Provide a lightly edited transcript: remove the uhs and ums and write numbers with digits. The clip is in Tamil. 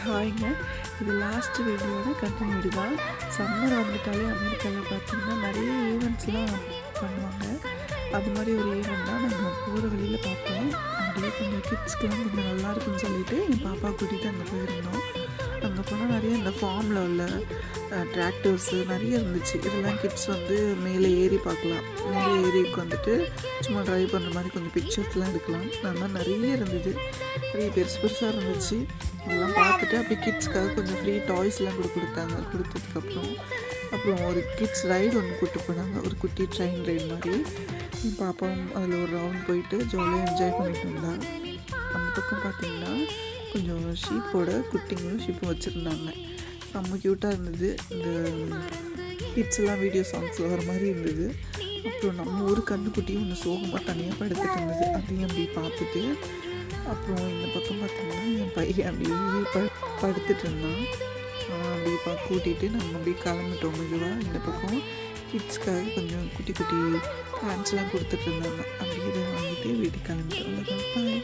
ஹாய்ங்க. இது லாஸ்ட் வீடியோட கண்டினியூட்டி தான். சம்மர் வந்துட்டாலே அமெரிக்காவில் பார்த்திங்கன்னா நிறைய ஈவெண்ட்ஸ்லாம் பண்ணுவாங்க. அது மாதிரி ஒரு ஈவெண்ட் தான் நாங்கள் போகிற வழியில் பார்த்தோம். அப்படியே கொஞ்சம் கிட்ஸ்க்கெலாம் கொஞ்சம் நல்லாயிருக்குன்னு சொல்லிவிட்டு என் பாப்பா கூட்டிகிட்டு அங்கே போயிருந்தோம். அங்கே போனால் நிறைய இந்த ஃபார்மில் உள்ள டிராக்டர்ஸு நிறைய இருந்துச்சு. இதெல்லாம் கிட்ஸ் வந்து மேலே ஏறி பார்க்கலாம். மேலே ஏறிக்கு வந்துட்டு சும்மா ட்ரைவ் பண்ணுற மாதிரி கொஞ்சம் பிக்சர்ஸ்லாம் எடுக்கலாம். அந்த மாதிரி நிறைய இருந்தது. நிறைய பெருசு பெருசாக இருந்துச்சு. இதெல்லாம் பார்த்துட்டு அப்படியே கிட்ஸ்க்காக கொஞ்சம் ஃப்ரீ டாய்ஸ்லாம் கூட கொடுத்தாங்க. அப்புறம் ஒரு கிட்ஸ் ரைடு ஒன்று கூப்பிட்டு போனாங்க. ஒரு குட்டி ட்ரெயின் ரைடு மாதிரி. பாப்பாவும் அதில் ஒரு ரவுண்ட் போயிட்டு ஜாலியாக என்ஜாய் பண்ணிட்டு இருந்தாங்க. அந்த பக்கம் பார்த்திங்கன்னா கொஞ்சம் ஷீப்போட குட்டிங்களும் ஷீப்பும் வச்சுருந்தாங்க. செம்ம க்யூட்டாக இருந்தது. இந்த கிட்ஸ்லாம் வீடியோ சாங்ஸில் வர மாதிரி இருந்தது. அப்புறம் நம்ம ஒரு கன்றுக்குட்டியும் ஒன்று சோகமாக தனியாக படுத்துட்டு இருந்தது. அதையும் அப்படி பார்த்துட்டு அப்புறம் இந்த பக்கம் பார்த்தோம்னா என் பையன் அப்படியே படுத்துட்டு இருந்தான். அப்படி கூட்டிகிட்டு நம்ம அப்படியே கிளம்பிட்டோம் மெதுவாக. இந்த பக்கம் கிட்ஸ்க்காக கொஞ்சம் குட்டி குட்டி ஹேண்ட்ஸ்லாம் கொடுத்துட்டு இருந்தாங்க. அப்படியே இதை வாங்கிட்டு வீட்டுக்கு கிளம்பிட்டோம். பாய்.